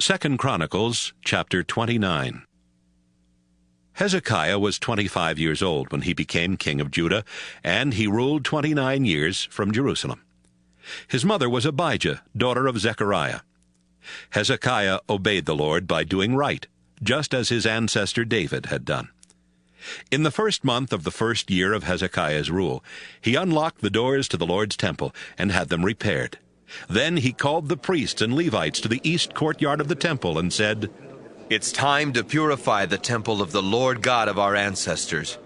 2 Chronicles Chapter 29. Hezekiah was 25 years old when he became king of Judah, and he ruled 29 years from Jerusalem. His mother was Abijah, daughter of Zechariah. Hezekiah obeyed the Lord by doing right, just as his ancestor David had done. In the first month of the first year of Hezekiah's rule, he unlocked the doors to the Lord's temple and had them repaired. Then he called the priests and Levites to the east courtyard of the temple and said, "It's time to purify the temple of the Lord God of our ancestors.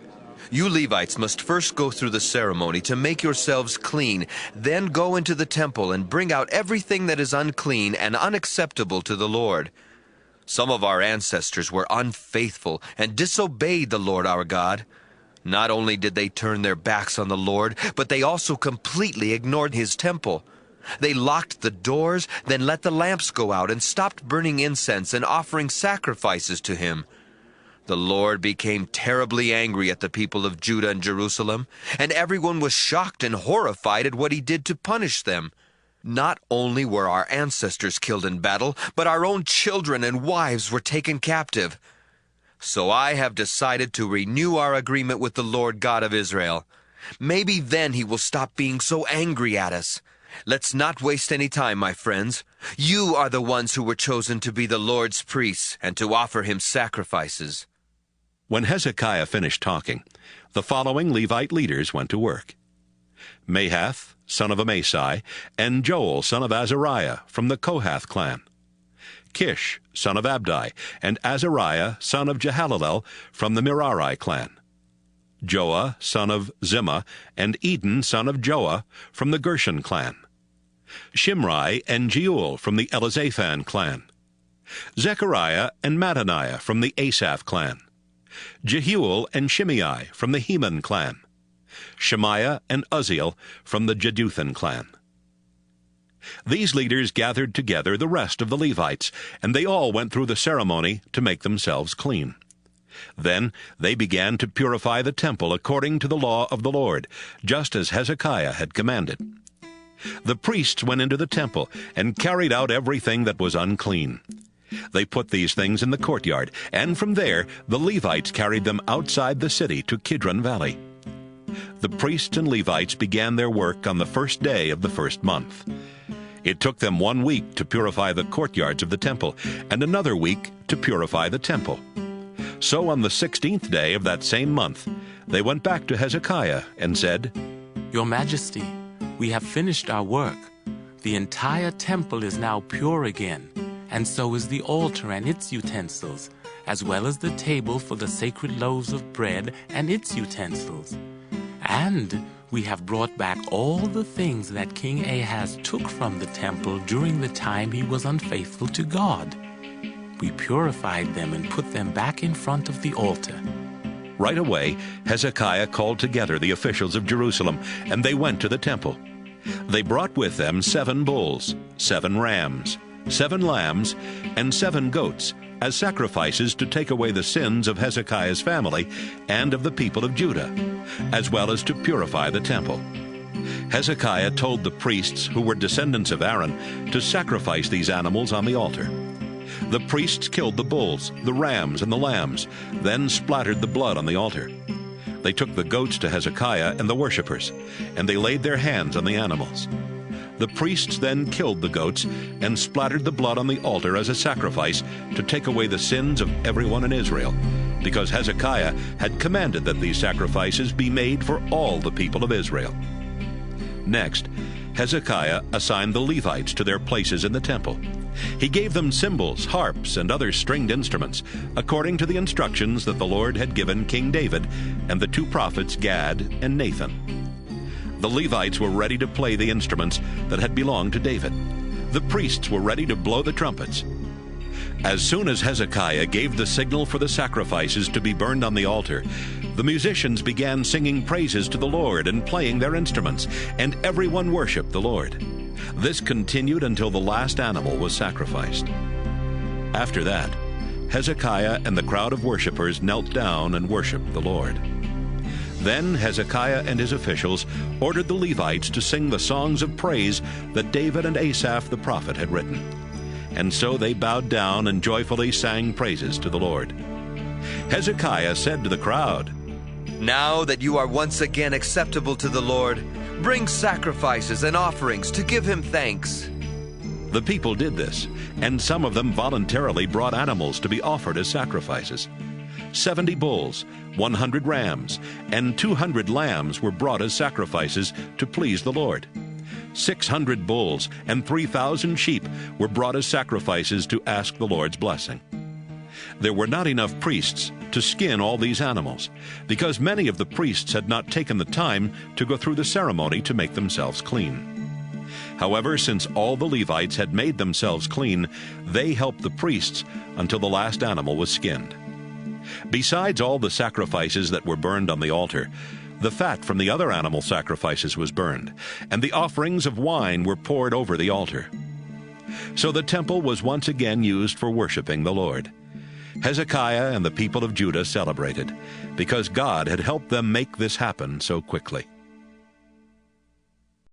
You Levites must first go through the ceremony to make yourselves clean, then go into the temple and bring out everything that is unclean and unacceptable to the Lord. Some of our ancestors were unfaithful and disobeyed the Lord our God. Not only did they turn their backs on the Lord, but they also completely ignored His temple. They locked the doors, then let the lamps go out and stopped burning incense and offering sacrifices to Him. The Lord became terribly angry at the people of Judah and Jerusalem, and everyone was shocked and horrified at what He did to punish them. Not only were our ancestors killed in battle, but our own children and wives were taken captive. So I have decided to renew our agreement with the Lord God of Israel. Maybe then He will stop being so angry at us. Let's not waste any time, my friends. You are the ones who were chosen to be the Lord's priests and to offer Him sacrifices." When Hezekiah finished talking, the following Levite leaders went to work: Mahath, son of Amasai, and Joel, son of Azariah, from the Kohath clan; Kish, son of Abdi, and Azariah, son of Jehalelel, from the Merari clan; Joah, son of Zimmah, and Eden, son of Joah, from the Gershon clan; Shimri and Jeuel from the Elizaphan clan; Zechariah and Mattaniah from the Asaph clan; Jehuel and Shimei from the Heman clan; Shemaiah and Uzziel from the Jeduthun clan. These leaders gathered together the rest of the Levites, and they all went through the ceremony to make themselves clean. Then they began to purify the temple according to the law of the Lord, just as Hezekiah had commanded. The priests went into the temple and carried out everything that was unclean. They put these things in the courtyard, and from there the Levites carried them outside the city to Kidron Valley. The priests and Levites began their work on the first day of the first month. It took them 1 week to purify the courtyards of the temple, and another week to purify the temple. So on the 16th day of that same month, they went back to Hezekiah and said, "Your Majesty, we have finished our work. The entire temple is now pure again, and so is the altar and its utensils, as well as the table for the sacred loaves of bread and its utensils. And we have brought back all the things that King Ahaz took from the temple during the time he was unfaithful to God. We purified them and put them back in front of the altar." Right away, Hezekiah called together the officials of Jerusalem, and they went to the temple. They brought with them 7 bulls, 7 rams, 7 lambs, and 7 goats, as sacrifices to take away the sins of Hezekiah's family and of the people of Judah, as well as to purify the temple. Hezekiah told the priests, who were descendants of Aaron, to sacrifice these animals on the altar. The priests killed the bulls, the rams, and the lambs, then splattered the blood on the altar. They took the goats to Hezekiah and the worshippers, and they laid their hands on the animals. The priests then killed the goats and splattered the blood on the altar as a sacrifice to take away the sins of everyone in Israel, because Hezekiah had commanded that these sacrifices be made for all the people of Israel. Next, Hezekiah assigned the Levites to their places in the temple. He gave them cymbals, harps, and other stringed instruments, according to the instructions that the Lord had given King David and the 2 prophets Gad and Nathan. The Levites were ready to play the instruments that had belonged to David. The priests were ready to blow the trumpets. As soon as Hezekiah gave the signal for the sacrifices to be burned on the altar, the musicians began singing praises to the Lord and playing their instruments, and everyone worshiped the Lord. This continued until the last animal was sacrificed. After that, Hezekiah and the crowd of worshipers knelt down and worshiped the Lord. Then Hezekiah and his officials ordered the Levites to sing the songs of praise that David and Asaph the prophet had written. And so they bowed down and joyfully sang praises to the Lord. Hezekiah said to the crowd, "Now that you are once again acceptable to the Lord, bring sacrifices and offerings to give him thanks." The people did this, and some of them voluntarily brought animals to be offered as sacrifices. 70 bulls, 100 rams, and 200 lambs were brought as sacrifices to please the Lord. 600 bulls and 3,000 sheep were brought as sacrifices to ask the Lord's blessing. There were not enough priests to skin all these animals, because many of the priests had not taken the time to go through the ceremony to make themselves clean. However, since all the Levites had made themselves clean, they helped the priests until the last animal was skinned. Besides all the sacrifices that were burned on the altar, the fat from the other animal sacrifices was burned, and the offerings of wine were poured over the altar. So the temple was once again used for worshiping the Lord. Hezekiah and the people of Judah celebrated, because God had helped them make this happen so quickly.